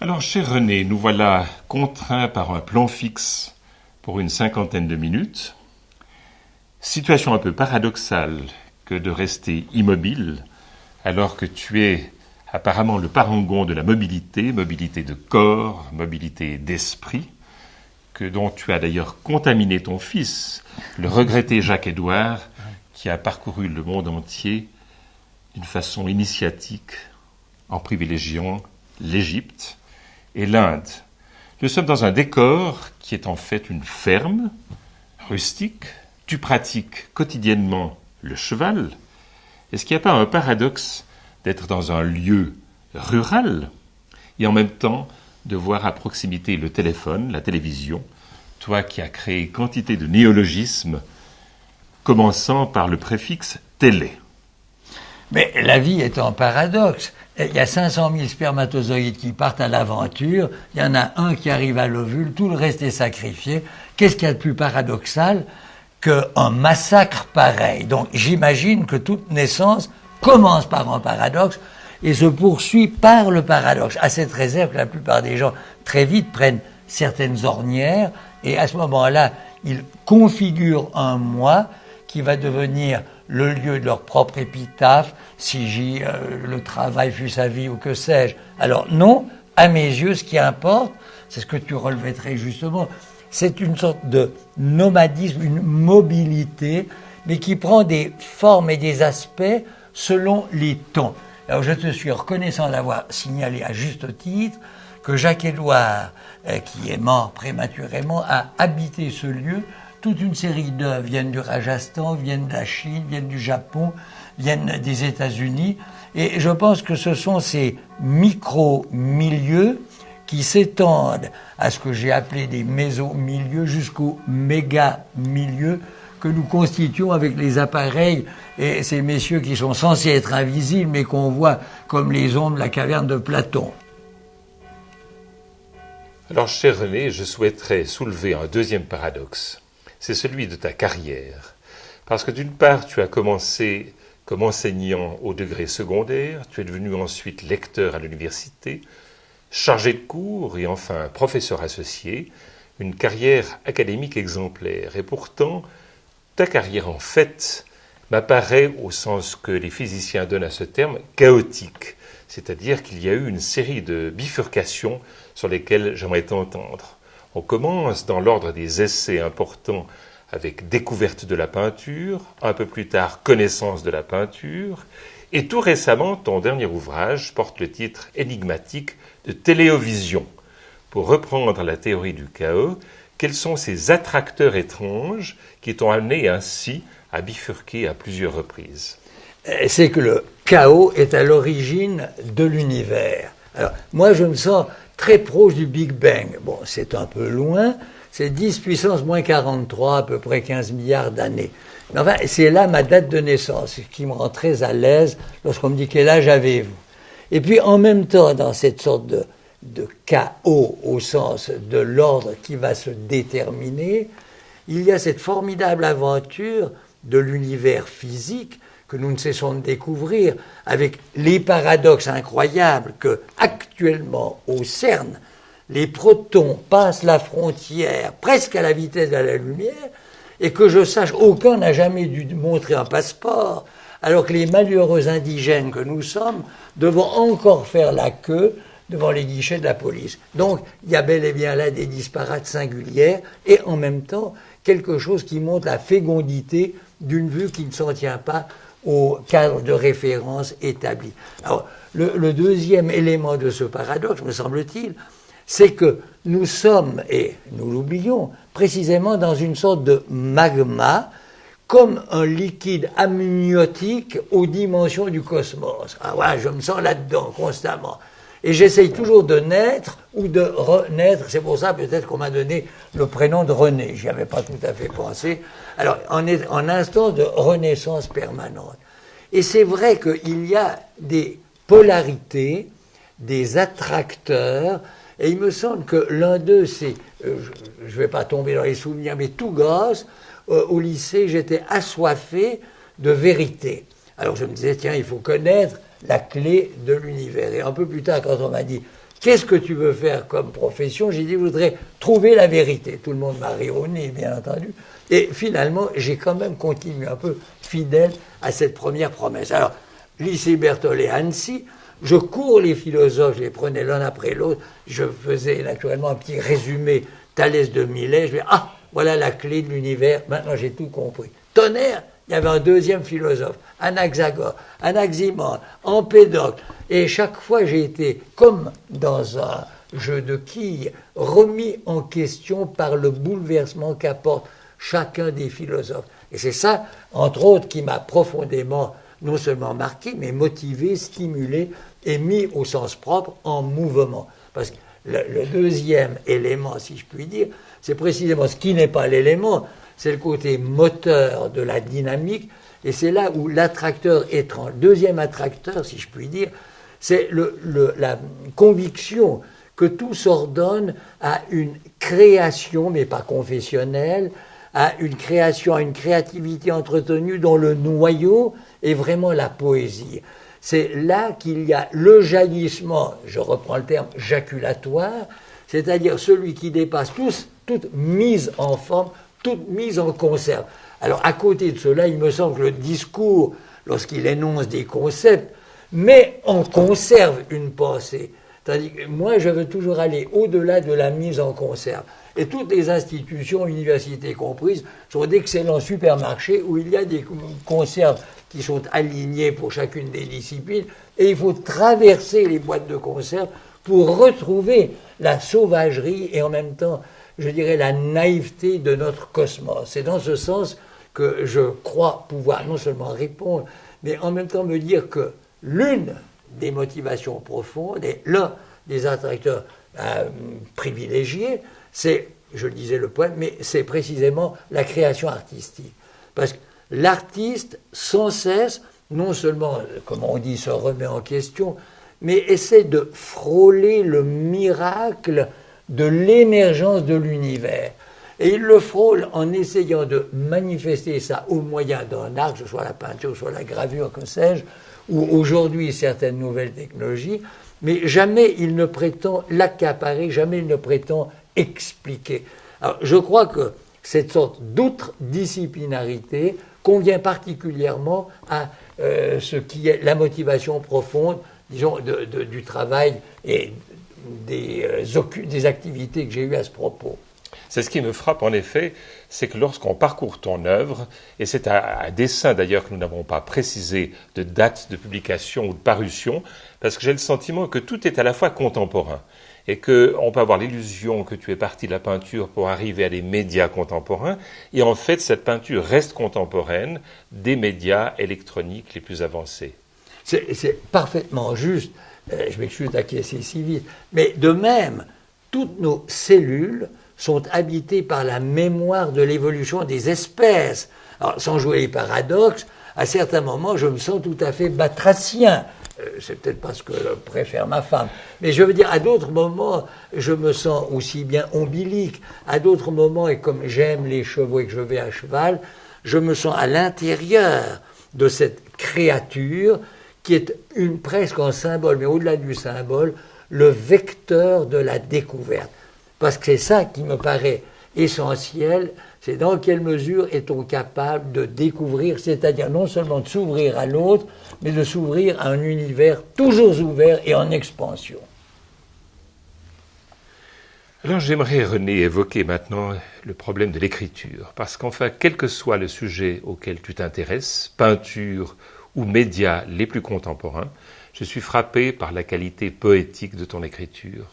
Alors, cher René, nous voilà contraints par un plan fixe pour une 50aine de minutes. Situation un peu paradoxale que de rester immobile alors que tu es apparemment le parangon de la mobilité, mobilité de corps, mobilité d'esprit, dont tu as d'ailleurs contaminé ton fils, le regretté Jacques-Édouard, qui a parcouru le monde entier d'une façon initiatique en privilégiant l'Égypte et l'Inde. Nous sommes dans un décor qui est en fait une ferme rustique. Tu pratiques quotidiennement le cheval. Est-ce qu'il n'y a pas un paradoxe d'être dans un lieu rural et en même temps de voir à proximité le téléphone, la télévision, toi qui as créé quantité de néologismes, commençant par le préfixe « télé ». Mais la vie est un paradoxe. Il y a 500 000 spermatozoïdes qui partent à l'aventure, il y en a un qui arrive à l'ovule, tout le reste est sacrifié. Qu'est-ce qu'il y a de plus paradoxal qu'un massacre pareil? Donc j'imagine que toute naissance commence par un paradoxe et se poursuit par le paradoxe, à cette réserve que la plupart des gens très vite prennent certaines ornières et à ce moment-là, ils configurent un moi qui va devenir le lieu de leur propre épitaphe, si le travail fut sa vie ou que sais-je. Alors non, à mes yeux, ce qui importe, c'est ce que tu relevais très justement, c'est une sorte de nomadisme, une mobilité, mais qui prend des formes et des aspects selon les temps. Alors je te suis reconnaissant d'avoir signalé à juste titre que Jacques-Édouard, qui est mort prématurément, a habité ce lieu. Toute une série d'œuvres viennent du Rajasthan, viennent de la Chine, viennent du Japon, viennent des États-Unis. Et je pense que ce sont ces micro-milieux qui s'étendent à ce que j'ai appelé des méso-milieux jusqu'aux méga-milieux que nous constituons avec les appareils et ces messieurs qui sont censés être invisibles mais qu'on voit comme les ombres de la caverne de Platon. Alors, cher René, je souhaiterais soulever un deuxième paradoxe. C'est celui de ta carrière. Parce que d'une part, tu as commencé comme enseignant au degré secondaire, tu es devenu ensuite lecteur à l'université, chargé de cours et enfin professeur associé, une carrière académique exemplaire. Et pourtant, ta carrière en fait m'apparaît, au sens que les physiciens donnent à ce terme, chaotique. C'est-à-dire qu'il y a eu une série de bifurcations sur lesquelles j'aimerais t'entendre. On commence dans l'ordre des essais importants avec découverte de la peinture, un peu plus tard connaissance de la peinture, et tout récemment ton dernier ouvrage porte le titre énigmatique de Téléovision. Pour reprendre la théorie du chaos, quels sont ces attracteurs étranges qui t'ont amené ainsi à bifurquer à plusieurs reprises? C'est que le chaos est à l'origine de l'univers. Alors, moi je me sens très proche du Big Bang. Bon, c'est un peu loin, c'est 10 puissance moins 43, à peu près 15 milliards d'années. Mais enfin, c'est là ma date de naissance, ce qui me rend très à l'aise lorsqu'on me dit quel âge avez-vous. Et puis en même temps, dans cette sorte de chaos, au sens de l'ordre qui va se déterminer, il y a cette formidable aventure de l'univers physique que nous ne cessons de découvrir, avec les paradoxes incroyables que, actuellement, au CERN, les protons passent la frontière presque à la vitesse de la lumière, et que je sache, aucun n'a jamais dû montrer un passeport, alors que les malheureux indigènes que nous sommes devons encore faire la queue devant les guichets de la police. Donc, il y a bel et bien là des disparates singulières, et en même temps, quelque chose qui montre la fécondité d'une vue qui ne s'en tient pas au cadre de référence établi. Alors, le deuxième élément de ce paradoxe, me semble-t-il, c'est que nous sommes, et nous l'oublions, précisément dans une sorte de magma, comme un liquide amniotique aux dimensions du cosmos. Ah voilà, je me sens là-dedans constamment. Et j'essaye toujours de naître ou de renaître. C'est pour ça peut-être qu'on m'a donné le prénom de René. J'y avais pas tout à fait pensé. Alors, on est en instant de renaissance permanente. Et c'est vrai qu'il y a des polarités, des attracteurs, et il me semble que l'un d'eux, c'est, je ne vais pas tomber dans les souvenirs, mais tout gosse, au lycée, j'étais assoiffé de vérité. Alors je me disais, tiens, il faut connaître la clé de l'univers. Et un peu plus tard, quand on m'a dit, qu'est-ce que tu veux faire comme profession? J'ai dit, je voudrais trouver la vérité. Tout le monde m'a ri au nez, bien entendu. Et finalement, j'ai quand même continué un peu fidèle à cette première promesse. Alors, lycée Berthollet Annecy, je cours les philosophes, je les prenais l'un après l'autre, je faisais naturellement un petit résumé Thalès de Milet, je vais voilà la clé de l'univers, maintenant j'ai tout compris. Tonnerre, il y avait un deuxième philosophe, Anaxagore, Anaximandre, Empédocle, et chaque fois j'ai été, comme dans un jeu de quilles, remis en question par le bouleversement qu'apporte chacun des philosophes. Et c'est ça, entre autres, qui m'a profondément non seulement marqué, mais motivé, stimulé et mis au sens propre en mouvement. Parce que le deuxième élément, si je puis dire, c'est précisément ce qui n'est pas l'élément, c'est le côté moteur de la dynamique, et c'est là où l'attracteur étrange, deuxième attracteur, si je puis dire, c'est la conviction que tout s'ordonne à une création, mais pas confessionnelle, à une création, à une créativité entretenue dont le noyau est vraiment la poésie. C'est là qu'il y a le jaillissement, je reprends le terme jaculatoire, c'est-à-dire celui qui dépasse toute mise en forme, toute mise en conserve. Alors à côté de cela, il me semble que le discours, lorsqu'il énonce des concepts, met en conserve une pensée. C'est-à-dire que moi, je veux toujours aller au-delà de la mise en conserve. Et toutes les institutions, universités comprises, sont d'excellents supermarchés où il y a des conserves qui sont alignées pour chacune des disciplines. Et il faut traverser les boîtes de conserve pour retrouver la sauvagerie et en même temps, je dirais, la naïveté de notre cosmos. C'est dans ce sens que je crois pouvoir non seulement répondre, mais en même temps me dire que l'une des motivations profondes et l'un des attracteurs privilégiés, c'est, je le disais le poème, mais c'est précisément la création artistique. Parce que l'artiste, sans cesse, non seulement, comme on dit, se remet en question, mais essaie de frôler le miracle de l'émergence de l'univers. Et il le frôle en essayant de manifester ça au moyen d'un art, que ce soit la peinture, que ce soit la gravure, que sais-je, ou aujourd'hui certaines nouvelles technologies, mais jamais il ne prétend l'accaparer, jamais il ne prétend expliquer. Alors, je crois que cette sorte d'outre-disciplinarité convient particulièrement à ce qui est la motivation profonde, disons, du travail et des activités que j'ai eues à ce propos. C'est ce qui me frappe en effet, c'est que lorsqu'on parcourt ton œuvre, et c'est à dessein d'ailleurs que nous n'avons pas précisé de date de publication ou de parution, parce que j'ai le sentiment que tout est à la fois contemporain, et qu'on peut avoir l'illusion que tu es parti de la peinture pour arriver à des médias contemporains, et en fait cette peinture reste contemporaine des médias électroniques les plus avancés. C'est parfaitement juste, je m'excuse d'acquiescer si vite, mais de même, toutes nos cellules sont habitées par la mémoire de l'évolution des espèces. Alors, sans jouer les paradoxes, à certains moments, je me sens tout à fait batracien. C'est peut-être parce que je préfère ma femme. Mais je veux dire, à d'autres moments, je me sens aussi bien ombilique. À d'autres moments, et comme j'aime les chevaux et que je vais à cheval, je me sens à l'intérieur de cette créature qui est presque un symbole, mais au-delà du symbole, le vecteur de la découverte. Parce que c'est ça qui me paraît essentiel, c'est dans quelle mesure est-on capable de découvrir, c'est-à-dire non seulement de s'ouvrir à l'autre, mais de s'ouvrir à un univers toujours ouvert et en expansion. Alors j'aimerais, René, évoquer maintenant le problème de l'écriture, parce qu'enfin, quel que soit le sujet auquel tu t'intéresses, peinture ou médias les plus contemporains, je suis frappé par la qualité poétique de ton écriture.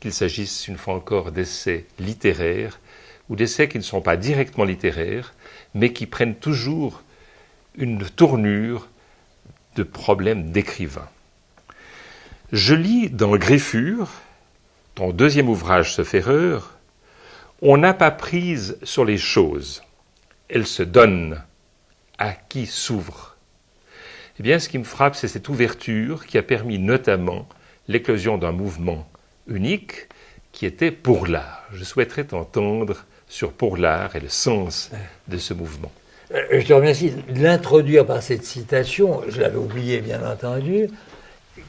Qu'il s'agisse une fois encore d'essais littéraires ou d'essais qui ne sont pas directement littéraires, mais qui prennent toujours une tournure de problèmes d'écrivain. Je lis dans Griffure, ton deuxième ouvrage se fait erreur, on n'a pas prise sur les choses, elles se donnent à qui s'ouvre. Eh bien, ce qui me frappe, c'est cette ouverture qui a permis notamment l'éclosion d'un mouvement unique qui était pour l'art. Je souhaiterais t'entendre sur pour l'art et le sens de ce mouvement. Je te remercie de l'introduire par cette citation, je l'avais oublié bien entendu.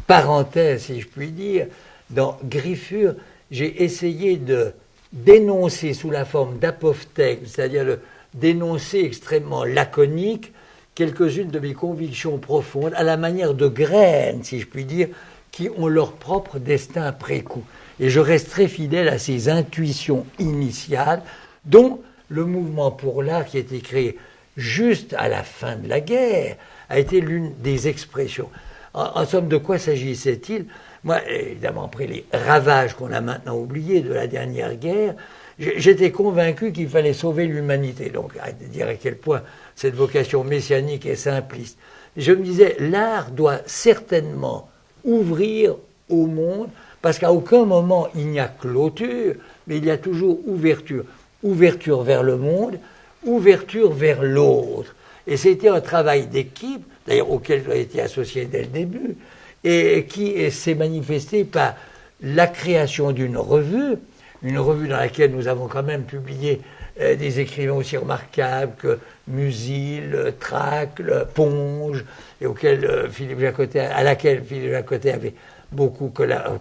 Parenthèse, si je puis dire, dans Griffure, j'ai essayé de d'énoncer sous la forme d'apophthegme, c'est-à-dire le d'énoncer extrêmement laconique quelques-unes de mes convictions profondes, à la manière de graines, si je puis dire, qui ont leur propre destin après coup. Et je reste très fidèle à ces intuitions initiales, dont le mouvement pour l'art, qui a été créé juste à la fin de la guerre, a été l'une des expressions. En somme, de quoi s'agissait-il? Moi, évidemment, après les ravages qu'on a maintenant oubliés de la dernière guerre, j'étais convaincu qu'il fallait sauver l'humanité. Donc, à dire à quel point cette vocation messianique est simpliste. Je me disais, l'art doit certainement ouvrir au monde, parce qu'à aucun moment il n'y a clôture, mais il y a toujours ouverture. Ouverture vers le monde, ouverture vers l'autre. Et c'était un travail d'équipe, d'ailleurs auquel j'ai été associé dès le début, et qui s'est manifesté par la création d'une revue dans laquelle nous avons quand même publié des écrivains aussi remarquables que Musil, Tracle, Ponge, et à laquelle Philippe Jacotet avait beaucoup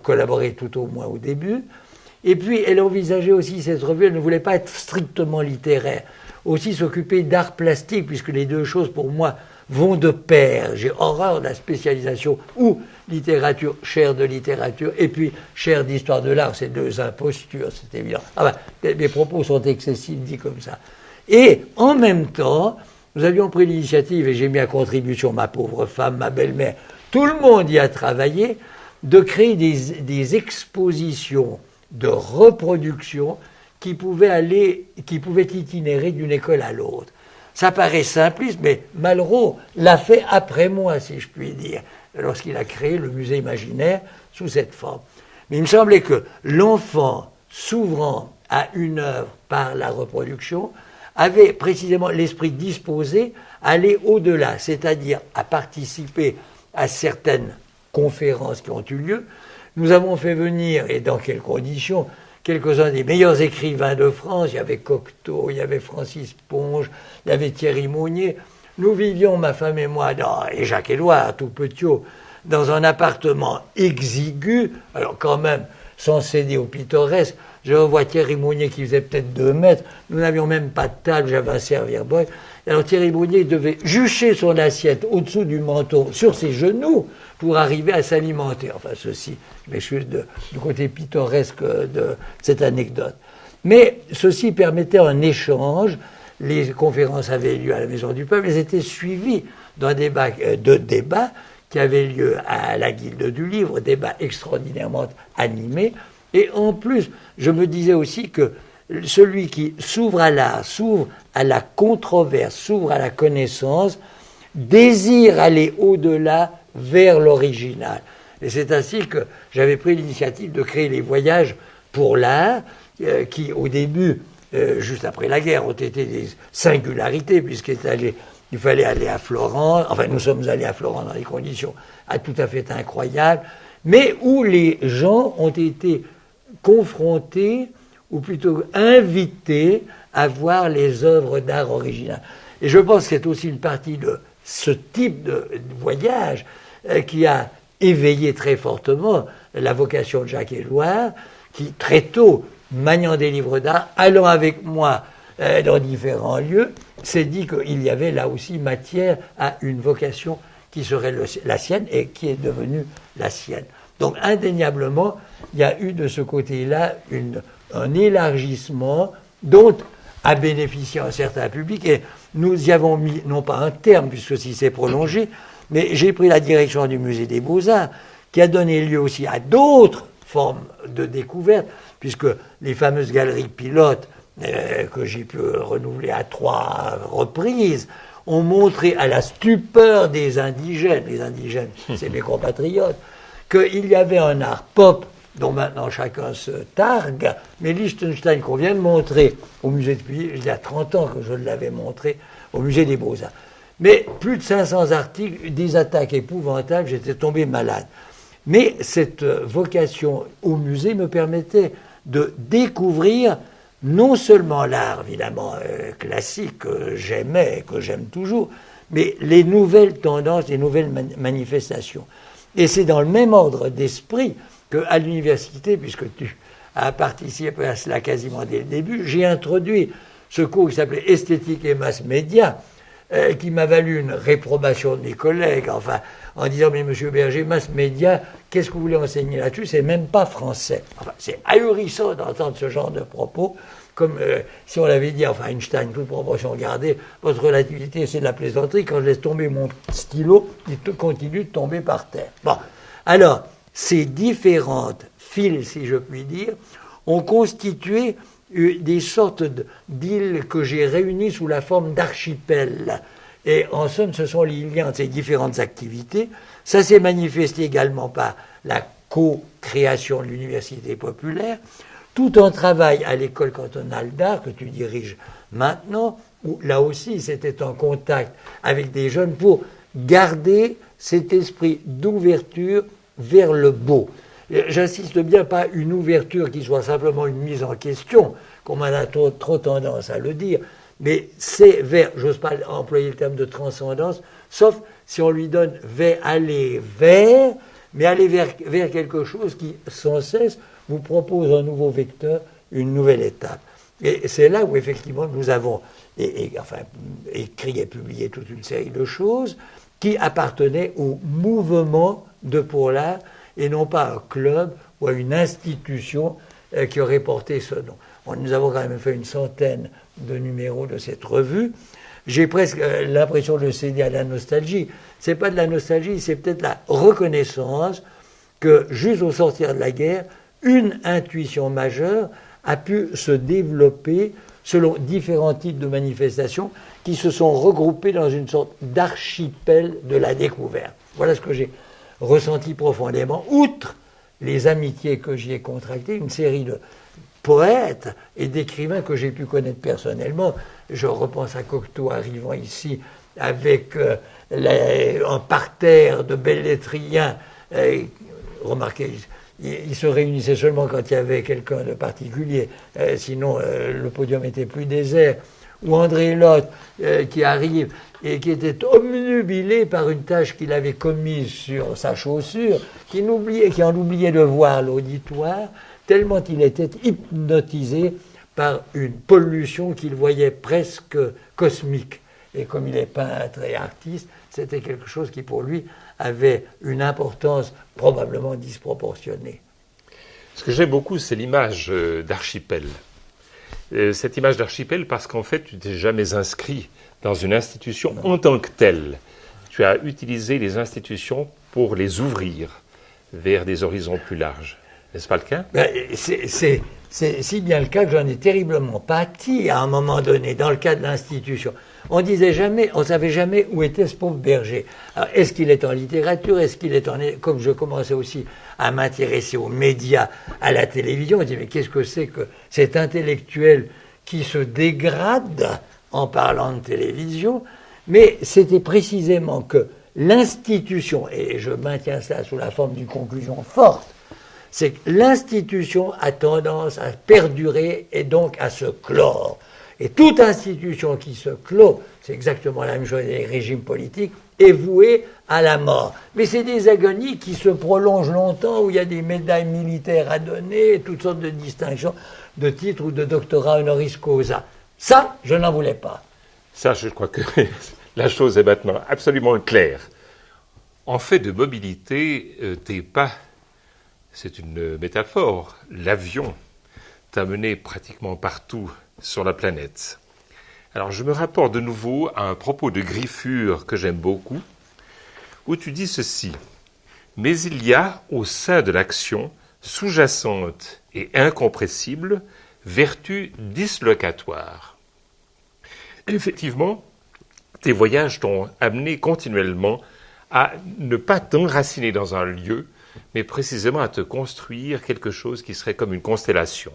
collaboré tout au moins au début. Et puis elle envisageait aussi, cette revue, elle ne voulait pas être strictement littéraire, aussi s'occuper d'art plastique, puisque les deux choses pour moi vont de pair. J'ai horreur de la spécialisation ou littérature, chaire de littérature, et puis chaire d'histoire de l'art, c'est deux impostures, c'est évident. Ah ben, mes propos sont excessifs dit comme ça. Et en même temps, nous avions pris l'initiative, et j'ai mis à contribution ma pauvre femme, ma belle-mère, tout le monde y a travaillé, de créer des expositions de reproduction qui pouvaient itinérer d'une école à l'autre. Ça paraît simpliste, mais Malraux l'a fait après moi, si je puis dire, lorsqu'il a créé le musée imaginaire sous cette forme. Mais il me semblait que l'enfant s'ouvrant à une œuvre par la reproduction avait précisément l'esprit disposé à aller au-delà, c'est-à-dire à participer à certaines conférences qui ont eu lieu. Nous avons fait venir, et dans quelles conditions, quelques-uns des meilleurs écrivains de France. Il y avait Cocteau, il y avait Francis Ponge, il y avait Thierry Monnier. Nous vivions, ma femme et moi, et Jacques-Édouard, tout petit, dans un appartement exigu, alors quand même, sans céder au pittoresque. Je revois Thierry Monnier qui faisait peut-être 2 mètres. Nous n'avions même pas de table, j'avais un servir-boy. Alors Thierry Monnier devait jucher son assiette au-dessous du menton, sur ses genoux, pour arriver à s'alimenter. Enfin, ceci, je m'excuse du côté pittoresque de cette anecdote. Mais ceci permettait un échange. Les conférences avaient lieu à la Maison du Peuple. Elles étaient suivies d'un débat qui avait lieu à la Guilde du Livre, débat extraordinairement animé. Et en plus, je me disais aussi que celui qui s'ouvre à l'art, s'ouvre à la controverse, s'ouvre à la connaissance, désire aller au-delà vers l'original. Et c'est ainsi que j'avais pris l'initiative de créer les voyages pour l'art, qui au début, juste après la guerre, ont été des singularités, puisqu'il fallait aller à Florence, enfin nous sommes allés à Florence dans des conditions tout à fait incroyables, mais où les gens ont été confrontés, ou plutôt invités à voir les œuvres d'art originales. Et je pense que c'est aussi une partie de ce type de voyage qui a éveillé très fortement la vocation de Jacques-Édouard, qui très tôt, maniant des livres d'art, allant avec moi dans différents lieux, s'est dit qu'il y avait là aussi matière à une vocation qui serait la sienne et qui est devenue la sienne. Donc indéniablement, il y a eu de ce côté-là un élargissement dont a bénéficié un certain public, et nous y avons mis, non pas un terme, puisque si c'est prolongé, mais j'ai pris la direction du Musée des Beaux-Arts, qui a donné lieu aussi à d'autres formes de découverte, puisque les fameuses galeries pilotes, que j'ai pu renouveler à 3 reprises, ont montré à la stupeur des indigènes, les indigènes, c'est mes compatriotes, qu'il y avait un art pop dont maintenant chacun se targue, mais Liechtenstein qu'on vient de montrer au musée depuis, il y a 30 ans que je l'avais montré au musée des Beaux-Arts. Mais plus de 500 articles, des attaques épouvantables, j'étais tombé malade. Mais cette vocation au musée me permettait de découvrir non seulement l'art, évidemment, classique que j'aimais, que j'aime toujours, mais les nouvelles tendances, les nouvelles manifestations. Et c'est dans le même ordre d'esprit qu'à l'université, puisque tu as participé à cela quasiment dès le début, j'ai introduit ce cours qui s'appelait Esthétique et mass média, qui m'a valu une réprobation de mes collègues, enfin, en disant, mais monsieur Berger, mass média, qu'est-ce que vous voulez enseigner là-dessus? C'est même pas français. Enfin, c'est ahurissant d'entendre ce genre de propos, comme si on l'avait dit, enfin, Einstein, toute proportion gardée, votre relativité, c'est de la plaisanterie. Quand je laisse tomber mon stylo, il continue de tomber par terre. Bon. Alors, ces différentes files, si je puis dire, ont constitué des sortes d'îles que j'ai réunies sous la forme d'archipels. Et en somme, ce sont les liens de ces différentes activités. Ça s'est manifesté également par la co-création de l'université populaire, tout un travail à l'école cantonale d'art que tu diriges maintenant, où là aussi c'était en contact avec des jeunes pour garder cet esprit d'ouverture vers le beau. J'insiste bien, pas une ouverture qui soit simplement une mise en question, comme on a trop tendance à le dire, mais c'est vers, j'ose pas employer le terme de transcendance, sauf si on lui donne aller vers, mais aller vers quelque chose qui, sans cesse, vous propose un nouveau vecteur, une nouvelle étape. Et c'est là où, effectivement, nous avons écrit et publié toute une série de choses qui appartenaient au mouvement de Pour l'Art, et non pas à un club ou à une institution qui aurait porté ce nom. Nous avons quand même fait une centaine de numéros de cette revue. J'ai presque l'impression de céder à la nostalgie. C'est pas de la nostalgie, c'est peut-être la reconnaissance que, juste au sortir de la guerre, une intuition majeure a pu se développer selon différents types de manifestations qui se sont regroupés dans une sorte d'archipel de la découverte. Voilà ce que j'ai ressenti profondément, outre les amitiés que j'y ai contractées, une série de poètes et d'écrivains que j'ai pu connaître personnellement. Je repense à Cocteau arrivant ici avec un parterre de bellétriens. Remarquez, ils se réunissaient seulement quand il y avait quelqu'un de particulier, sinon le podium était plus désert. Ou André Lotte qui arrive et qui était obnubilé par une tâche qu'il avait commise sur sa chaussure, qui en oubliait de voir l'auditoire, tellement il était hypnotisé par une pollution qu'il voyait presque cosmique. Et comme il est peintre et artiste, c'était quelque chose qui pour lui avait une importance probablement disproportionnée. Ce que j'aime beaucoup, c'est l'image d'archipel. Cette image d'archipel parce qu'en fait, tu t'es jamais inscrit dans une institution en tant que telle. Tu as utilisé les institutions pour les ouvrir vers des horizons plus larges. N'est-ce pas le cas? C'est si bien le cas que j'en ai terriblement pâti à un moment donné, dans le cas de l'institution. On savait jamais où était ce pauvre Berger. Alors, est-ce qu'il est en littérature? Est-ce qu'il est comme je commençais aussi à m'intéresser aux médias, à la télévision, on dit mais qu'est-ce que c'est que cet intellectuel qui se dégrade en parlant de télévision? Mais c'était précisément que l'institution, et je maintiens ça sous la forme d'une conclusion forte, c'est que l'institution a tendance à perdurer et donc à se clore. Et toute institution qui se clôt, c'est exactement la même chose des régimes politiques, est vouée à la mort. Mais c'est des agonies qui se prolongent longtemps, où il y a des médailles militaires à donner, toutes sortes de distinctions, de titres ou de doctorats honoris causa. Ça, je n'en voulais pas. Ça, je crois que la chose est maintenant absolument claire. En fait de mobilité, t'es pas... C'est une métaphore. L'avion t'a mené pratiquement partout sur la planète. Alors je me rapporte de nouveau à un propos de Griffure que j'aime beaucoup, où tu dis ceci. Mais il y a au sein de l'action sous-jacente et incompressible vertu dislocatoire. Effectivement, tes voyages t'ont amené continuellement à ne pas t'enraciner dans un lieu, mais précisément à te construire quelque chose qui serait comme une constellation.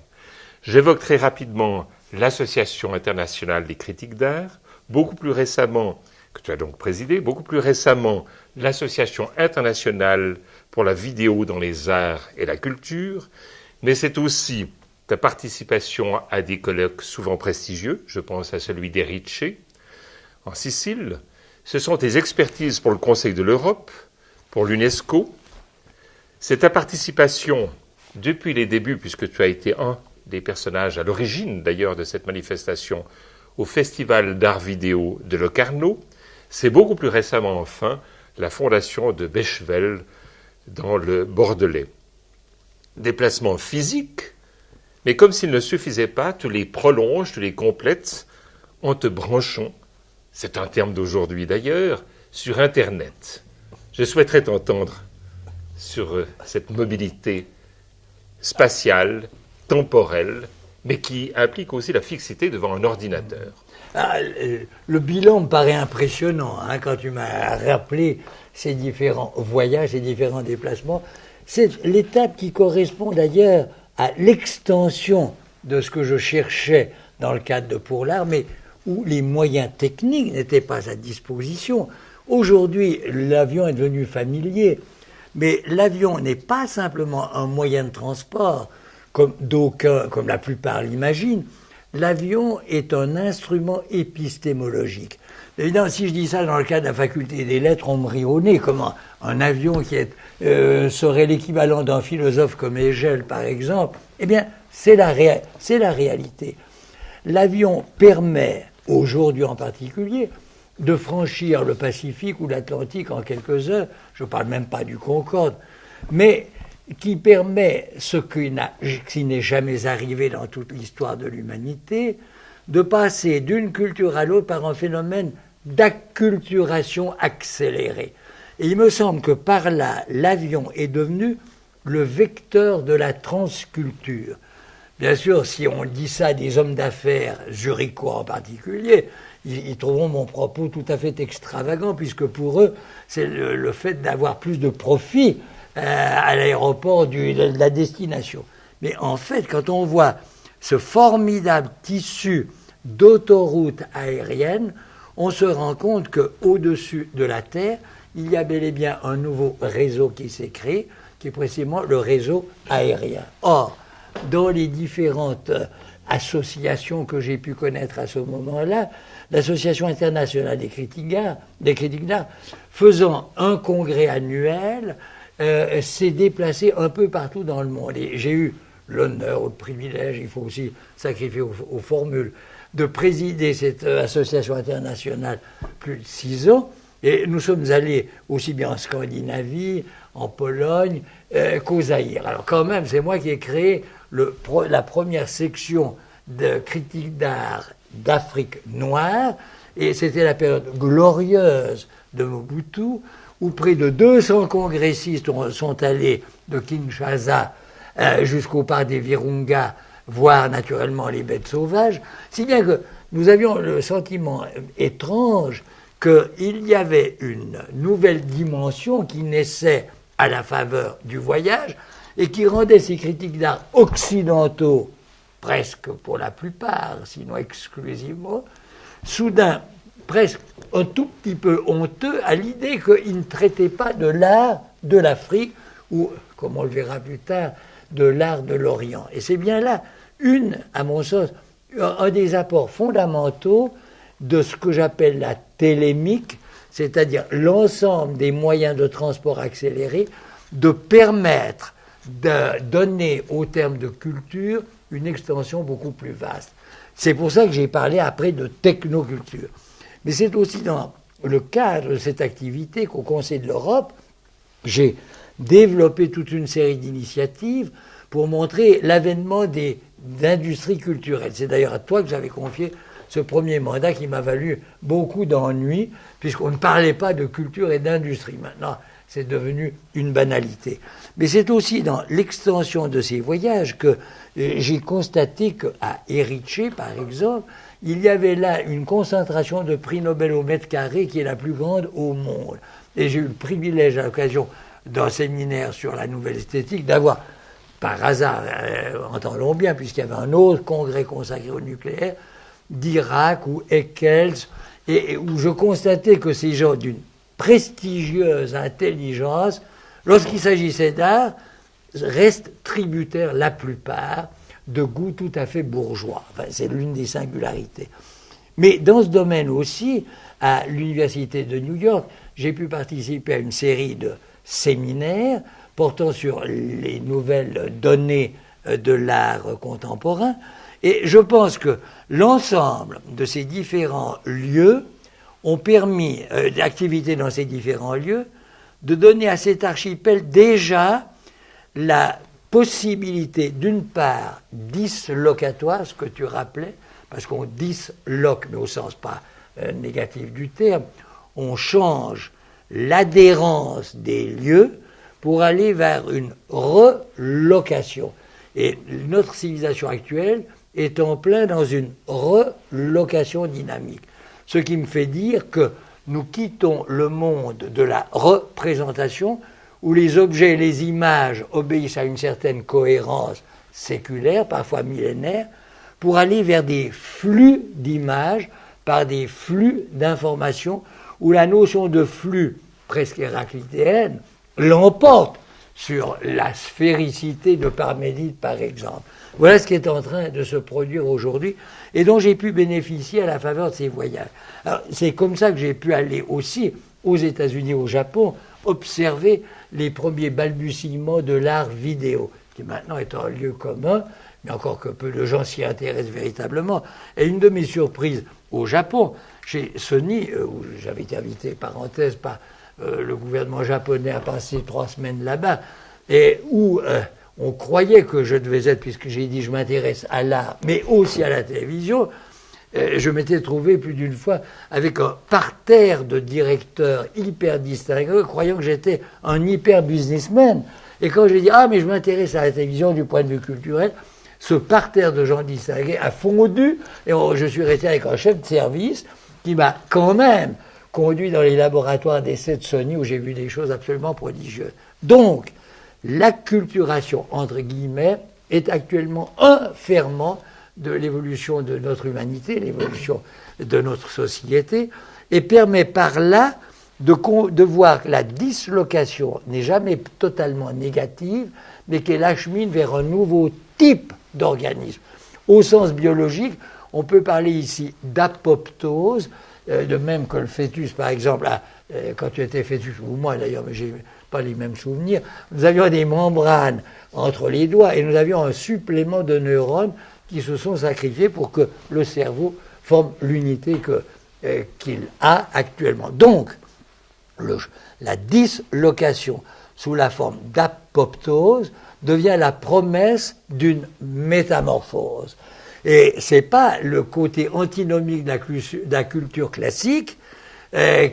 J'évoque très rapidement l'Association internationale des critiques d'art, beaucoup plus récemment, que tu as donc présidé, beaucoup plus récemment l'Association internationale pour la vidéo dans les arts et la culture, mais c'est aussi ta participation à des colloques souvent prestigieux, je pense à celui d'Erice, en Sicile, ce sont tes expertises pour le Conseil de l'Europe, pour l'UNESCO, C'est ta participation depuis les débuts, puisque tu as été un des personnages à l'origine d'ailleurs de cette manifestation au Festival d'art vidéo de Locarno. C'est beaucoup plus récemment enfin la fondation de Bechevel dans le Bordelais. Déplacements physiques, mais comme s'il ne suffisait pas, tu les prolonges, tu les complètes en te branchant, c'est un terme d'aujourd'hui d'ailleurs, sur Internet. Je souhaiterais t'entendre sur cette mobilité spatiale, temporelle, mais qui implique aussi la fixité devant un ordinateur. Le bilan me paraît impressionnant quand tu m'as rappelé ces différents voyages, ces différents déplacements. C'est l'étape qui correspond d'ailleurs à l'extension de ce que je cherchais dans le cadre de Pour l'Art, mais où les moyens techniques n'étaient pas à disposition. Aujourd'hui, l'avion est devenu familier, mais l'avion n'est pas simplement un moyen de transport, comme d'aucuns, comme la plupart l'imaginent. L'avion est un instrument épistémologique. Évidemment, si je dis ça dans le cadre de la faculté des lettres, on me rit au nez. Comment un avion qui serait l'équivalent d'un philosophe comme Hegel, par exemple? Eh bien, c'est la réalité. L'avion permet, aujourd'hui en particulier, de franchir le Pacifique ou l'Atlantique en quelques heures. Je ne parle même pas du Concorde, mais qui permet ce qui n'est jamais arrivé dans toute l'histoire de l'humanité, de passer d'une culture à l'autre par un phénomène d'acculturation accélérée. Et il me semble que par là, l'avion est devenu le vecteur de la transculture. Bien sûr, si on dit ça à des hommes d'affaires, zurichois en particulier, ils trouveront mon propos tout à fait extravagant, puisque pour eux, c'est le fait d'avoir plus de profit à l'aéroport de la destination. Mais en fait, quand on voit ce formidable tissu d'autoroutes aériennes, on se rend compte qu'au-dessus de la Terre, il y a bel et bien un nouveau réseau qui s'est créé, qui est précisément le réseau aérien. Or, dans les différentes associations que j'ai pu connaître à ce moment-là, l'Association internationale des critiques d'art, faisant un congrès annuel, s'est déplacée un peu partout dans le monde. Et j'ai eu l'honneur ou le privilège, il faut aussi sacrifier aux formules, de présider cette association internationale plus de 6 ans. Et nous sommes allés aussi bien en Scandinavie, en Pologne, qu'au Zaïre. Alors quand même, c'est moi qui ai créé la première section de critique d'art d'Afrique noire, et c'était la période glorieuse de Mobutu, où près de 200 congressistes sont allés de Kinshasa jusqu'au parc des Virunga voir naturellement les bêtes sauvages, si bien que nous avions le sentiment étrange qu'il y avait une nouvelle dimension qui naissait à la faveur du voyage et qui rendait ces critiques d'art occidentaux, presque pour la plupart, sinon exclusivement, soudain presque un tout petit peu honteux à l'idée qu'ils ne traitaient pas de l'art de l'Afrique ou, comme on le verra plus tard, de l'art de l'Orient. Et c'est bien là, à mon sens, un des apports fondamentaux de ce que j'appelle la télémique, c'est-à-dire l'ensemble des moyens de transport accélérés, de permettre de donner au terme de culture une extension beaucoup plus vaste. C'est pour ça que j'ai parlé après de technoculture. Mais c'est aussi dans le cadre de cette activité qu'au Conseil de l'Europe, j'ai développé toute une série d'initiatives pour montrer l'avènement d'industries culturelles. C'est d'ailleurs à toi que j'avais confié ce premier mandat qui m'a valu beaucoup d'ennuis, puisqu'on ne parlait pas de culture et d'industrie. Maintenant, c'est devenu une banalité. Mais c'est aussi dans l'extension de ces voyages que j'ai constaté qu'à Erice, par exemple, il y avait là une concentration de prix Nobel au mètre carré qui est la plus grande au monde. Et j'ai eu le privilège, à l'occasion d'un séminaire sur la nouvelle esthétique, d'avoir, par hasard, entendons bien, puisqu'il y avait un autre congrès consacré au nucléaire, d'Irak ou Eccles, et où je constatais que ces gens d'une prestigieuse intelligence, lorsqu'il s'agissait d'art, restent tributaires, la plupart, de goûts tout à fait bourgeois. Enfin, c'est l'une des singularités. Mais dans ce domaine aussi, à l'Université de New York, j'ai pu participer à une série de séminaires portant sur les nouvelles données de l'art contemporain. Et je pense que l'ensemble de ces différents lieux ont permis, d'activités dans ces différents lieux, de donner à cet archipel déjà la possibilité, d'une part, dislocatoire, ce que tu rappelais, parce qu'on disloque, mais au sens pas négatif du terme, on change l'adhérence des lieux pour aller vers une relocation. Et notre civilisation actuelle est en plein dans une relocation dynamique. Ce qui me fait dire que nous quittons le monde de la représentation où les objets et les images obéissent à une certaine cohérence séculaire, parfois millénaire, pour aller vers des flux d'images par des flux d'informations où la notion de flux presque héraclitéenne l'emporte sur la sphéricité de Parménide, par exemple. Voilà ce qui est en train de se produire aujourd'hui et dont j'ai pu bénéficier à la faveur de ces voyages. Alors, c'est comme ça que j'ai pu aller aussi aux États-Unis, au Japon, observer les premiers balbutiements de l'art vidéo, qui maintenant est un lieu commun, mais encore que peu de gens s'y intéressent véritablement. Et une de mes surprises au Japon, chez Sony, où j'avais été invité, parenthèse, par le gouvernement japonais à passer 3 semaines là-bas, et où on croyait que je devais être, puisque j'ai dit je m'intéresse à l'art, mais aussi à la télévision, je m'étais trouvé plus d'une fois avec un parterre de directeurs hyper distingués, croyant que j'étais un hyper businessman. Et quand j'ai dit « Ah, mais je m'intéresse à la télévision du point de vue culturel », ce parterre de gens distingués a fondu, et je suis resté avec un chef de service qui m'a quand même conduit dans les laboratoires d'essais de Sony où j'ai vu des choses absolument prodigieuses. Donc, l'acculturation, entre guillemets, est actuellement un ferment de l'évolution de notre humanité, l'évolution de notre société, et permet par là de voir que la dislocation n'est jamais totalement négative, mais qu'elle achemine vers un nouveau type d'organisme. Au sens biologique, on peut parler ici d'apoptose, de même que le fœtus, par exemple, quand tu étais fœtus, ou moi d'ailleurs, mais j'ai pas les mêmes souvenirs, nous avions des membranes entre les doigts et nous avions un supplément de neurones qui se sont sacrifiés pour que le cerveau forme l'unité qu'il a actuellement. Donc, la dislocation sous la forme d'apoptose devient la promesse d'une métamorphose. Et c'est pas le côté antinomique de la culture classique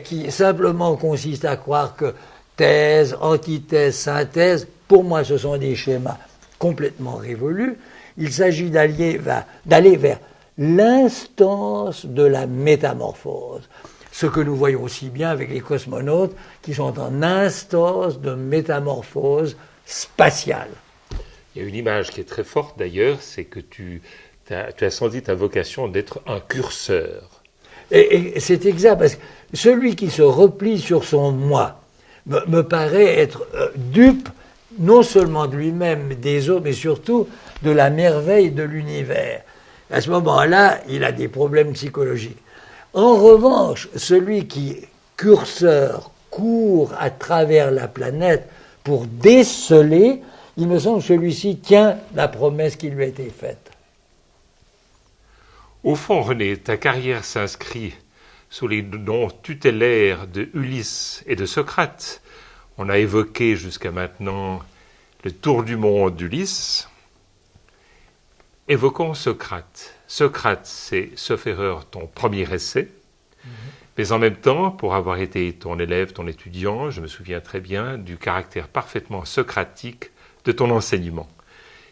qui simplement consiste à croire que thèse, antithèse, synthèse, pour moi ce sont des schémas complètement révolus. Il s'agit d'aller vers l'instance de la métamorphose. Ce que nous voyons aussi bien avec les cosmonautes qui sont en instance de métamorphose spatiale. Il y a une image qui est très forte d'ailleurs, c'est que tu as senti ta vocation d'être un curseur. Et c'est exact, parce que celui qui se replie sur son moi me paraît être dupe non seulement de lui-même, des autres, mais surtout de la merveille de l'univers. À ce moment-là, il a des problèmes psychologiques. En revanche, celui qui, curseur, court à travers la planète pour déceler, il me semble que celui-ci tient la promesse qui lui a été faite. Au fond, René, ta carrière s'inscrit sous les noms tutélaires de Ulysse et de Socrate. On a évoqué jusqu'à maintenant le tour du monde d'Ulysse. Évoquons Socrate. Socrate, c'est, sauf erreur, ton premier essai. Mais en même temps, pour avoir été ton élève, ton étudiant, je me souviens très bien du caractère parfaitement socratique de ton enseignement.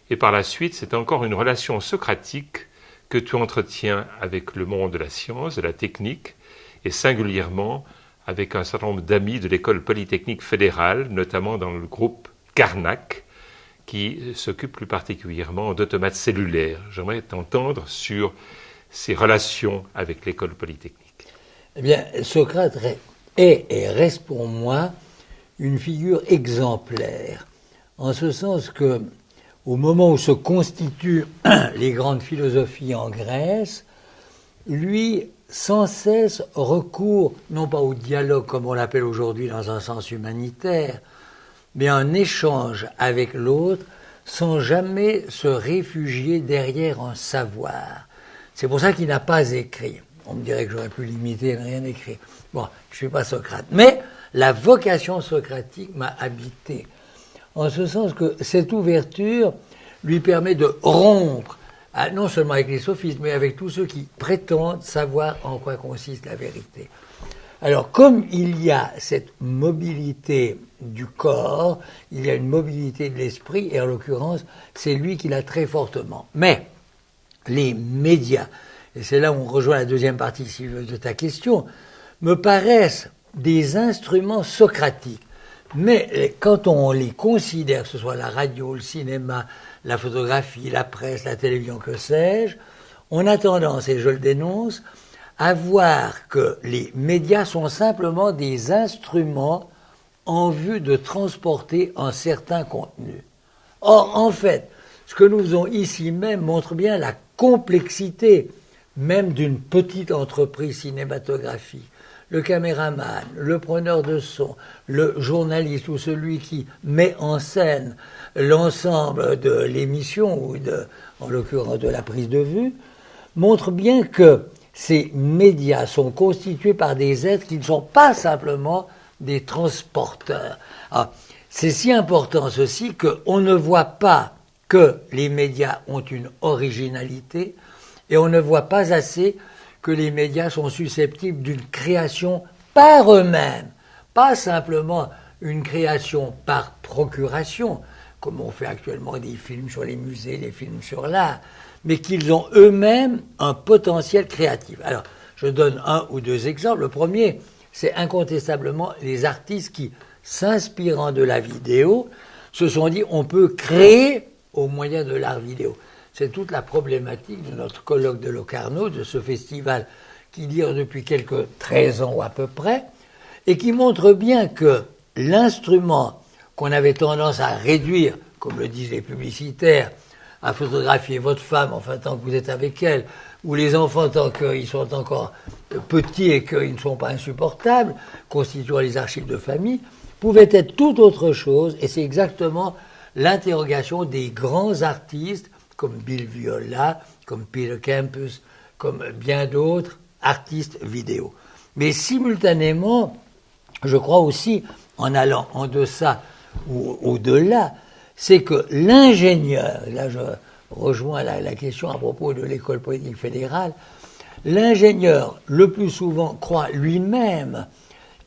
Et par la suite, c'est encore une relation socratique que tu entretiens avec le monde de la science, de la technique, et singulièrement avec un certain nombre d'amis de l'école polytechnique fédérale, notamment dans le groupe Carnac, qui s'occupe plus particulièrement d'automates cellulaires. J'aimerais t'entendre sur ces relations avec l'école polytechnique. Eh bien, Socrate est et reste pour moi une figure exemplaire, en ce sens que, au moment où se constituent les grandes philosophies en Grèce, lui, sans cesse, recourt, non pas au dialogue comme on l'appelle aujourd'hui dans un sens humanitaire, mais en échange avec l'autre, sans jamais se réfugier derrière un savoir. C'est pour ça qu'il n'a pas écrit. On me dirait que j'aurais pu l'imiter et ne rien écrire. Bon, je ne suis pas Socrate. Mais la vocation socratique m'a habité. En ce sens que cette ouverture lui permet de rompre, non seulement avec les sophistes, mais avec tous ceux qui prétendent savoir en quoi consiste la vérité. Alors, comme il y a cette mobilité du corps, il y a une mobilité de l'esprit, et en l'occurrence, c'est lui qui l'a très fortement. Mais les médias, et c'est là où on rejoint la deuxième partie de ta question, me paraissent des instruments socratiques. Mais quand on les considère, que ce soit la radio, le cinéma, la photographie, la presse, la télévision, que sais-je, on a tendance, et je le dénonce, à voir que les médias sont simplement des instruments en vue de transporter un certain contenu. Or, en fait, ce que nous faisons ici même montre bien la complexité même d'une petite entreprise cinématographique. Le caméraman, le preneur de son, le journaliste ou celui qui met en scène l'ensemble de l'émission ou en l'occurrence de la prise de vue, montre bien que ces médias sont constitués par des êtres qui ne sont pas simplement des transporteurs. Alors, c'est si important ceci qu'on ne voit pas que les médias ont une originalité et on ne voit pas assez que les médias sont susceptibles d'une création par eux-mêmes, pas simplement une création par procuration, comme on fait actuellement des films sur les musées, des films sur l'art, mais qu'ils ont eux-mêmes un potentiel créatif. Alors, je donne un ou deux exemples. Le premier, c'est incontestablement les artistes qui, s'inspirant de la vidéo, se sont dit on peut créer au moyen de l'art vidéo. C'est toute la problématique de notre colloque de Locarno, de ce festival qui dure depuis quelques 13 ans ou à peu près, et qui montre bien que l'instrument qu'on avait tendance à réduire, comme le disent les publicitaires, à photographier votre femme, enfin tant que vous êtes avec elle, ou les enfants tant qu'ils sont encore petits et qu'ils ne sont pas insupportables, constituant les archives de famille, pouvait être tout autre chose, et c'est exactement l'interrogation des grands artistes, comme Bill Viola, comme Peter Campus, comme bien d'autres artistes vidéo. Mais simultanément, je crois aussi, en allant en deçà ou au-delà, c'est que l'ingénieur, là je rejoins la question à propos de l'école polytechnique fédérale, l'ingénieur le plus souvent croit lui-même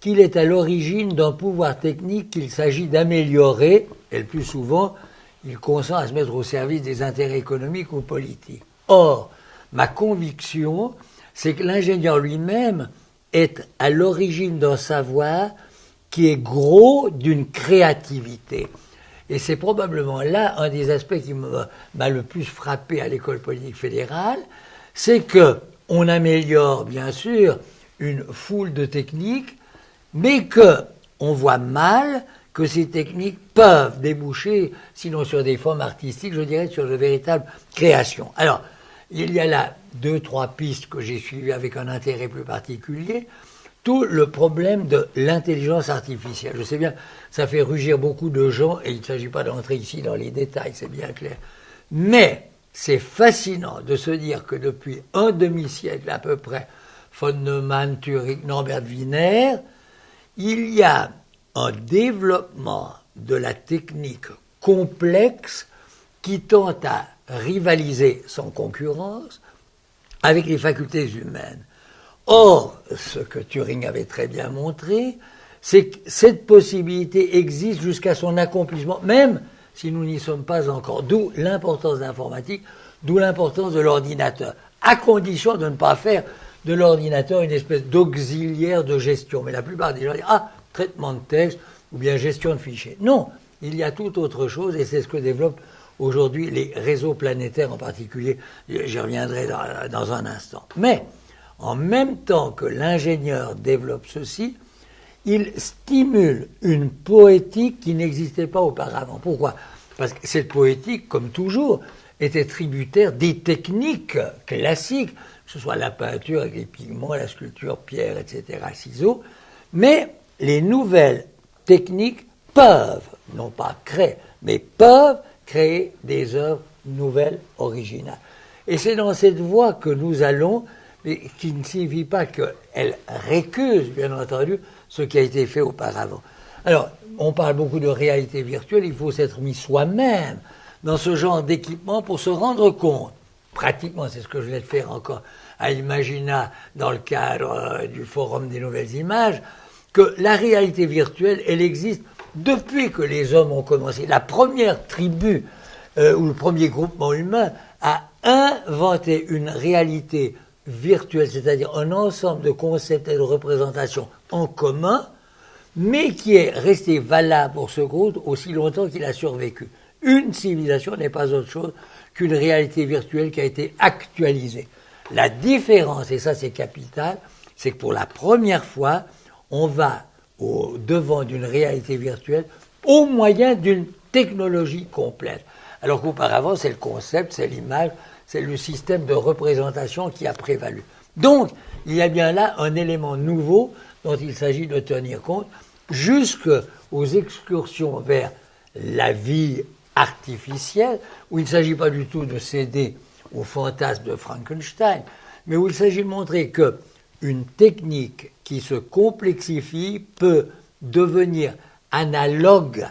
qu'il est à l'origine d'un pouvoir technique qu'il s'agit d'améliorer, et le plus souvent, il consent à se mettre au service des intérêts économiques ou politiques. Or, ma conviction, c'est que l'ingénieur lui-même est à l'origine d'un savoir qui est gros d'une créativité. Et c'est probablement là un des aspects qui m'a le plus frappé à l'école polytechnique fédérale, c'est que on améliore bien sûr une foule de techniques, mais que on voit mal que ces techniques peuvent déboucher, sinon sur des formes artistiques, je dirais sur de véritables créations. Alors, il y a là 2-3 pistes que j'ai suivies avec un intérêt plus particulier. Tout le problème de l'intelligence artificielle. Je sais bien, ça fait rugir beaucoup de gens, et il ne s'agit pas d'entrer ici dans les détails, c'est bien clair. Mais c'est fascinant de se dire que depuis un demi-siècle à peu près, von Neumann, Turing, Norbert Wiener, il y a un développement de la technique complexe qui tend à rivaliser sans concurrence avec les facultés humaines. Or, ce que Turing avait très bien montré, c'est que cette possibilité existe jusqu'à son accomplissement, même si nous n'y sommes pas encore. D'où l'importance de l'informatique, d'où l'importance de l'ordinateur, à condition de ne pas faire de l'ordinateur une espèce d'auxiliaire de gestion. Mais la plupart des gens disent « Ah, traitement de texte ou bien gestion de fichiers ». Non, il y a tout autre chose et c'est ce que développent aujourd'hui les réseaux planétaires en particulier. J'y reviendrai dans un instant. Mais en même temps que l'ingénieur développe ceci, il stimule une poétique qui n'existait pas auparavant. Pourquoi ? Parce que cette poétique, comme toujours, était tributaire des techniques classiques, que ce soit la peinture avec les pigments, la sculpture, pierre, etc., ciseaux, mais les nouvelles techniques peuvent, non pas créent, mais peuvent créer des œuvres nouvelles, originales. Et c'est dans cette voie que nous allons, mais qui ne signifie pas qu'elle récuse, bien entendu, ce qui a été fait auparavant. Alors, on parle beaucoup de réalité virtuelle, il faut s'être mis soi-même dans ce genre d'équipement pour se rendre compte, pratiquement, c'est ce que je vais faire encore à Imagina dans le cadre du Forum des nouvelles images, que la réalité virtuelle, elle existe depuis que les hommes ont commencé. La première tribu ou le premier groupement humain a inventé une réalité virtuelle, c'est-à-dire un ensemble de concepts et de représentations en commun, mais qui est resté valable pour ce groupe aussi longtemps qu'il a survécu. Une civilisation n'est pas autre chose qu'une réalité virtuelle qui a été actualisée. La différence, et ça c'est capital, c'est que pour la première fois, on va au devant d'une réalité virtuelle au moyen d'une technologie complète. Alors qu'auparavant, c'est le concept, c'est l'image, c'est le système de représentation qui a prévalu. Donc, il y a bien là un élément nouveau dont il s'agit de tenir compte, jusqu'aux excursions vers la vie artificielle, où il ne s'agit pas du tout de céder au fantasme de Frankenstein, mais où il s'agit de montrer qu'une technique qui se complexifie peut devenir analogue,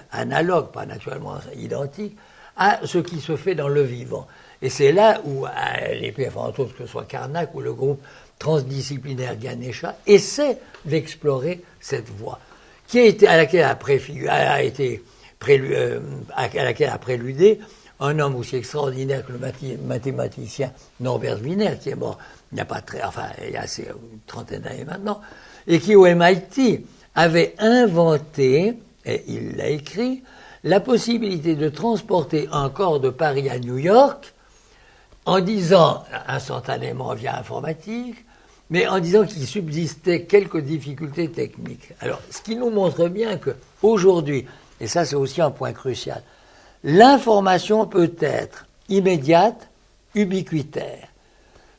pas naturellement identique, à ce qui se fait dans le vivant. Et c'est là où les PF, entre autres, que ce soit Karnak ou le groupe transdisciplinaire Ganesha, essaie d'explorer cette voie, à laquelle a préludé un homme aussi extraordinaire que le mathématicien Norbert Wiener, qui est mort il y a une trentaine d'années maintenant, et qui au MIT avait inventé, et il l'a écrit, la possibilité de transporter un corps de Paris à New York en disant, instantanément via informatique, mais en disant qu'il subsistait quelques difficultés techniques. Alors, ce qui nous montre bien qu'aujourd'hui, et ça c'est aussi un point crucial, l'information peut être immédiate, ubiquitaire,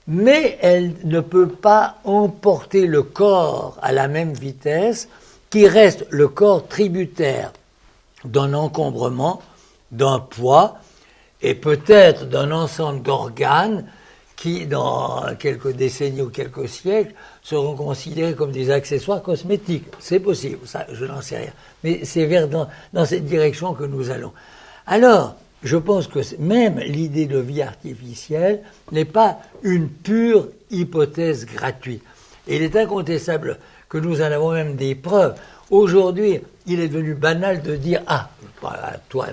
mais elle ne peut pas emporter le corps à la même vitesse qui reste le corps tributaire d'un encombrement, d'un poids et peut-être d'un ensemble d'organes qui, dans quelques décennies ou quelques siècles, seront considérés comme des accessoires cosmétiques. C'est possible, ça, je n'en sais rien. Mais c'est dans cette direction que nous allons. Alors, je pense que même l'idée de vie artificielle n'est pas une pure hypothèse gratuite. Et il est incontestable que nous en avons même des preuves. Aujourd'hui, il est devenu banal de dire « Ah, toi,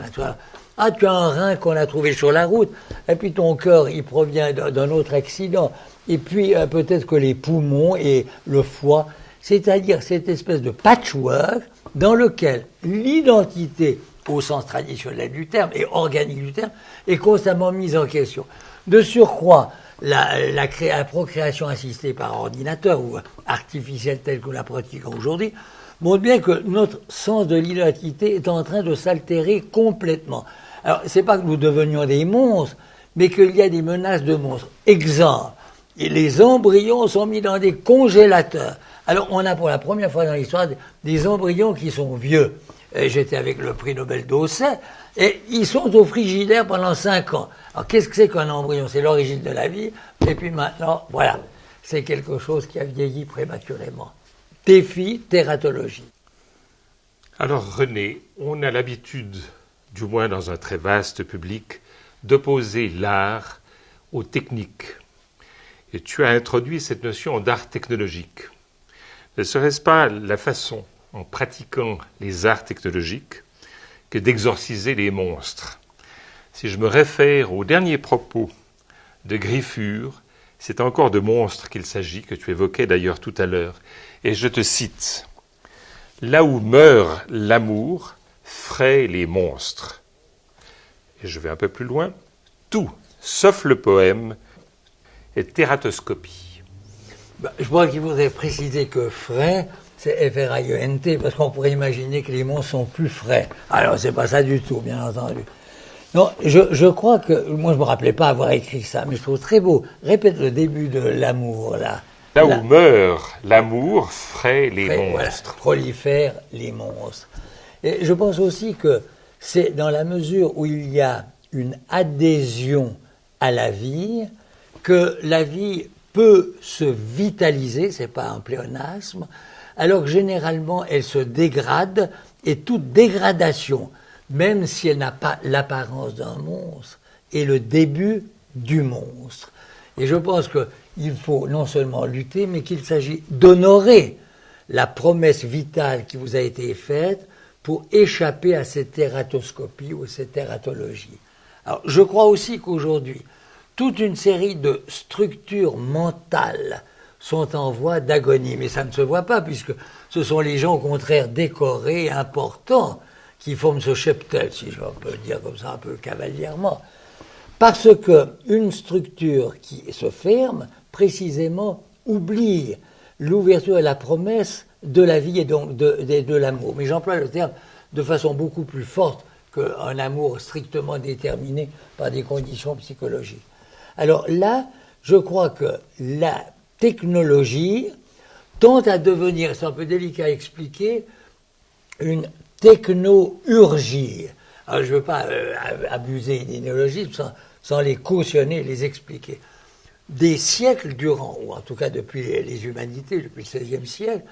tu as un rein qu'on a trouvé sur la route, et puis ton cœur, il provient d'un autre accident, et puis peut-être que les poumons et le foie, c'est-à-dire cette espèce de patchwork dans lequel l'identité, au sens traditionnel du terme, et organique du terme, est constamment mise en question. De surcroît, la procréation assistée par ordinateur ou artificielle telle que nous la pratiquons aujourd'hui, montre bien que notre sens de l'identité est en train de s'altérer complètement. Alors, c'est pas que nous devenions des monstres, mais qu'il y a des menaces de monstres. Exemple, les embryons sont mis dans des congélateurs. Alors, on a pour la première fois dans l'histoire des embryons qui sont vieux. J'étais avec le prix Nobel d'Ossé, et ils sont au frigidaire pendant 5 ans. Alors, qu'est-ce que c'est qu'un embryon? C'est l'origine de la vie, et puis maintenant, voilà, c'est quelque chose qui a vieilli prématurément. Défi tératologie. Alors René, on a l'habitude, du moins dans un très vaste public, d'opposer l'art aux techniques. Et tu as introduit cette notion d'art technologique. Ne serait-ce pas la façon, en pratiquant les arts technologiques, que d'exorciser les monstres? Si je me réfère aux derniers propos de Griffure, c'est encore de monstres qu'il s'agit, que tu évoquais d'ailleurs tout à l'heure. Et je te cite, « Là où meurt l'amour, fraient les monstres. » Et je vais un peu plus loin. « Tout, sauf le poème, est tératoscopie. » Je crois qu'il faudrait préciser que frais, c'est F-R-A-I-E-N-T, parce qu'on pourrait imaginer que les monstres sont plus frais. Alors, c'est pas ça du tout, bien entendu. Non, je crois que, moi je me rappelais pas avoir écrit ça, mais je trouve très beau. Répète le début de l'amour, là. Là où meurt l'amour, fraient les monstres. Voilà, prolifèrent les monstres. Et je pense aussi que c'est dans la mesure où il y a une adhésion à la vie que la vie peut se vitaliser, c'est pas un pléonasme, alors que généralement elle se dégrade, et toute dégradation, même si elle n'a pas l'apparence d'un monstre, est le début du monstre. Et je pense qu'il faut non seulement lutter, mais qu'il s'agit d'honorer la promesse vitale qui vous a été faite pour échapper à cette tératoscopie ou cette tératologie. Alors, je crois aussi qu'aujourd'hui, toute une série de structures mentales sont en voie d'agonie. Mais ça ne se voit pas, puisque ce sont les gens, au contraire, décorés, importants, qui forment ce cheptel, si je peux le dire comme ça un peu cavalièrement. Parce qu'une structure qui se ferme, précisément, oublie l'ouverture et la promesse de la vie et donc de l'amour. Mais j'emploie le terme de façon beaucoup plus forte qu'un amour strictement déterminé par des conditions psychologiques. Alors là, je crois que la technologie tend à devenir, c'est un peu délicat à expliquer, une techno-urgie. Alors je ne veux pas abuser des néologismes sans les cautionner, les expliquer. Des siècles durant, ou en tout cas depuis les humanités, depuis le XVIe siècle,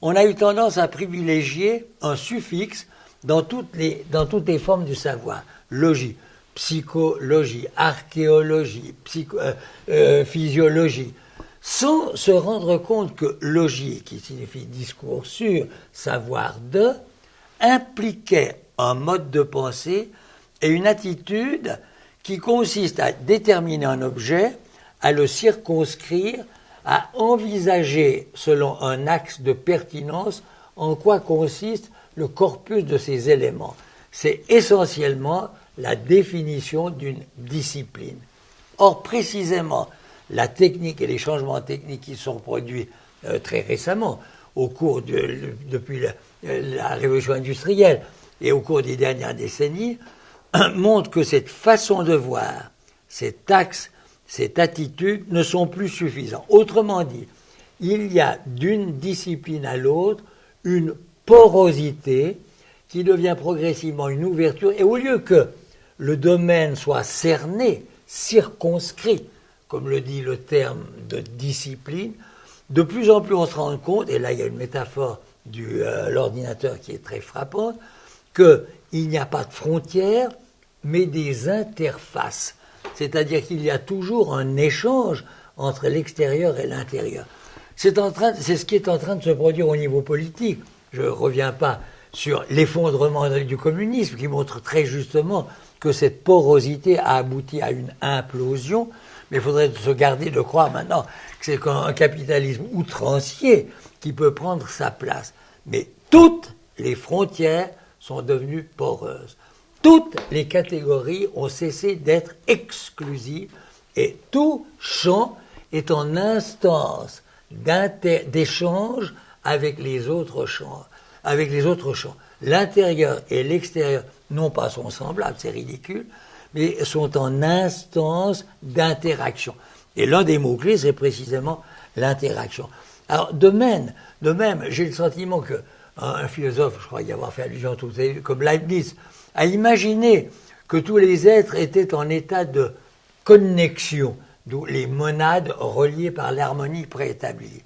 on a eu tendance à privilégier un suffixe dans toutes les formes du savoir. Logie, psychologie, archéologie, physiologie, sans se rendre compte que logie, qui signifie discours sur, savoir de, impliquait un mode de pensée et une attitude qui consiste à déterminer un objet, à le circonscrire, à envisager selon un axe de pertinence en quoi consiste le corpus de ces éléments. C'est essentiellement la définition d'une discipline. Or, précisément, la technique et les changements techniques qui sont produits très récemment, depuis la révolution industrielle et au cours des dernières décennies, montrent que cette façon de voir, cet axe, cette attitude ne sont plus suffisants. Autrement dit, il y a d'une discipline à l'autre une porosité qui devient progressivement une ouverture, et au lieu que le domaine soit cerné, circonscrit, comme le dit le terme de discipline, de plus en plus on se rend compte, et là il y a une métaphore de l'ordinateur qui est très frappante, qu'il n'y a pas de frontières, mais des interfaces. C'est-à-dire qu'il y a toujours un échange entre l'extérieur et l'intérieur. C'est ce qui est en train de se produire au niveau politique. Je ne reviens pas sur l'effondrement du communisme, qui montre très justement que cette porosité a abouti à une implosion, mais il faudrait se garder de croire maintenant que c'est un capitalisme outrancier qui peut prendre sa place. Mais toutes les frontières sont devenues poreuses. Toutes les catégories ont cessé d'être exclusives et tout champ est en instance d'échange avec les autres champs. L'intérieur et l'extérieur, non pas sont semblables, c'est ridicule, mais sont en instance d'interaction. Et l'un des mots-clés, c'est précisément l'interaction. Alors, de même, j'ai le sentiment qu'un philosophe, je crois y avoir fait allusion tout à l'heure, comme Leibniz, a imaginé que tous les êtres étaient en état de connexion, d'où les monades reliées par l'harmonie préétablie.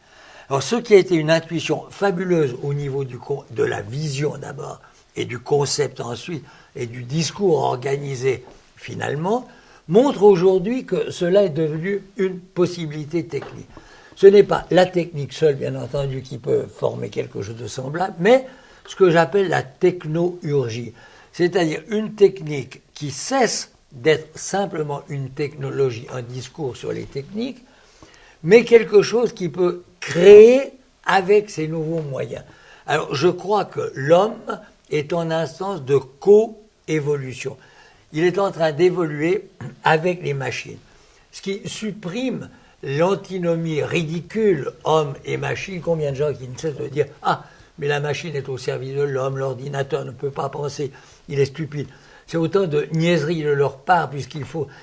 Alors, ce qui a été une intuition fabuleuse au niveau de la vision d'abord, et du concept ensuite, et du discours organisé finalement, montre aujourd'hui que cela est devenu une possibilité technique. Ce n'est pas la technique seule, bien entendu, qui peut former quelque chose de semblable, mais ce que j'appelle la techno-urgie, c'est-à-dire une technique qui cesse d'être simplement une technologie, un discours sur les techniques, mais quelque chose qui peut créer avec ces nouveaux moyens. Alors, je crois que l'homme est en instance de co-évolution. Il est en train d'évoluer avec les machines, ce qui supprime l'antinomie ridicule homme et machine. Combien de gens qui ne cessent de dire « Ah, mais la machine est au service de l'homme, l'ordinateur ne peut pas penser, il est stupide ». C'est autant de niaiseries de leur part,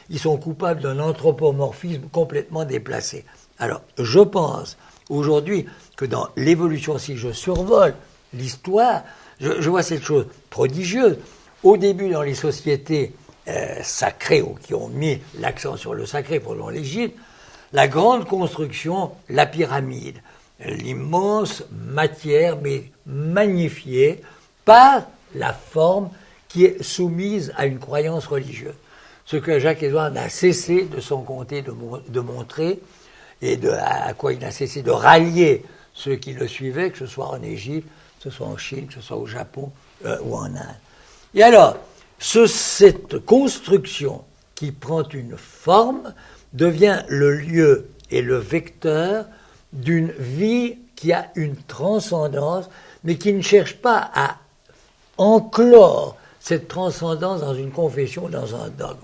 ils sont coupables d'un anthropomorphisme complètement déplacé. Alors, je pense aujourd'hui que dans l'évolution, si je survole l'histoire, Je vois cette chose prodigieuse. Au début, dans les sociétés sacrées, ou qui ont mis l'accent sur le sacré pendant l'Égypte, la grande construction, la pyramide, l'immense matière, mais magnifiée par la forme qui est soumise à une croyance religieuse. Ce que Jacques-Édouard n'a cessé de s'en compter, de montrer, et à quoi il n'a cessé de rallier ceux qui le suivaient, que ce soit en Égypte, que ce soit en Chine, que ce soit au Japon ou en Inde. Et alors, cette construction qui prend une forme devient le lieu et le vecteur d'une vie qui a une transcendance, mais qui ne cherche pas à enclore cette transcendance dans une confession, dans un dogme.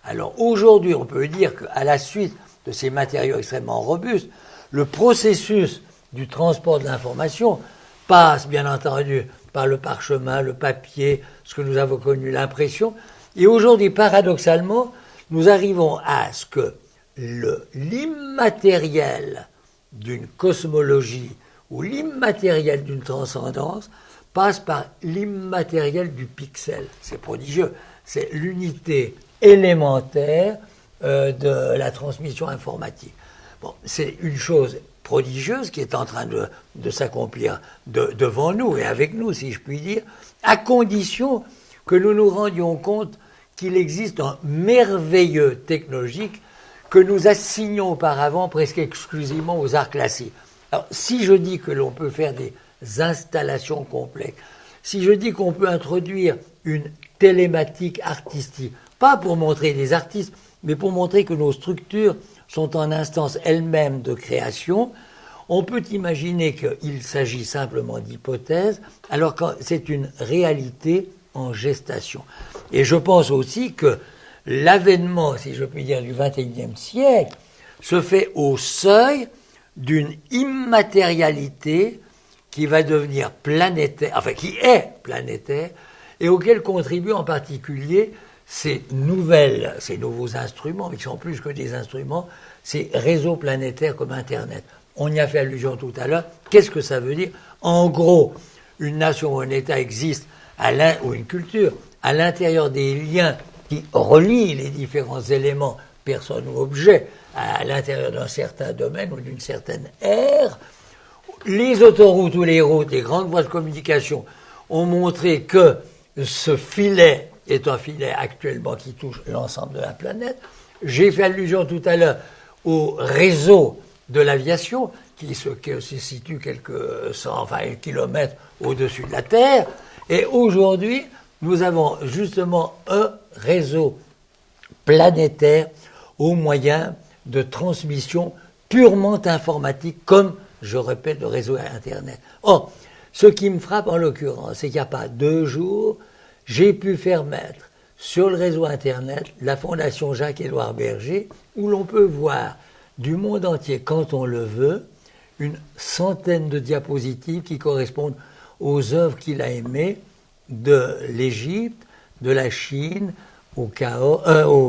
Alors aujourd'hui, on peut dire qu'à la suite de ces matériaux extrêmement robustes, le processus du transport de l'information passe, bien entendu, par le parchemin, le papier, ce que nous avons connu, l'impression. Et aujourd'hui, paradoxalement, nous arrivons à ce que l'immatériel d'une cosmologie ou l'immatériel d'une transcendance passe par l'immatériel du pixel. C'est prodigieux. C'est l'unité élémentaire de la transmission informatique. Bon, c'est une chose prodigieuse qui est en train de s'accomplir devant nous et avec nous, si je puis dire, à condition que nous nous rendions compte qu'il existe un merveilleux technologique que nous assignons auparavant presque exclusivement aux arts classiques. Alors, si je dis que l'on peut faire des installations complexes, si je dis qu'on peut introduire une télématique artistique, pas pour montrer des artistes, mais pour montrer que nos structures sont en instance elles-mêmes de création, on peut imaginer qu'il s'agit simplement d'hypothèses, alors que c'est une réalité en gestation. Et je pense aussi que l'avènement, si je puis dire, du XXIe siècle se fait au seuil d'une immatérialité qui va devenir planétaire, enfin qui est planétaire, et auquel contribuent en particulier ces nouveaux instruments, mais qui sont plus que des instruments, ces réseaux planétaires comme Internet. On y a fait allusion tout à l'heure. Qu'est-ce que ça veut dire? En gros, une nation ou un État existe, ou une culture, à l'intérieur des liens qui relient les différents éléments, personnes ou objets, à l'intérieur d'un certain domaine ou d'une certaine ère. Les autoroutes ou les routes, les grandes voies de communication ont montré que ce filet est un filet actuellement qui touche l'ensemble de la planète. J'ai fait allusion tout à l'heure au réseau de l'aviation qui se situe quelques kilomètres au-dessus de la Terre. Et aujourd'hui, nous avons justement un réseau planétaire au moyen de transmission purement informatique, comme, je répète, le réseau Internet. Or, ce qui me frappe en l'occurrence, c'est qu'il n'y a pas 2 jours, j'ai pu faire mettre sur le réseau Internet la Fondation Jacques-Édouard Berger, où l'on peut voir du monde entier, quand on le veut, une centaine de diapositives qui correspondent aux œuvres qu'il a aimées de l'Égypte, de la Chine, au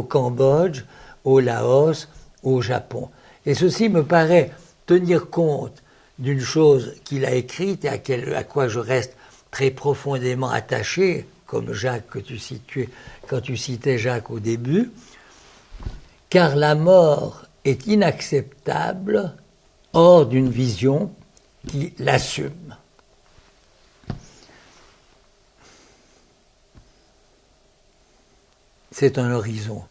Cambodge, au Laos, au Japon. Et ceci me paraît tenir compte d'une chose qu'il a écrite et à quoi je reste très profondément attaché, comme Jacques quand tu citais Jacques au début, car la mort est inacceptable hors d'une vision qui l'assume. C'est un horizon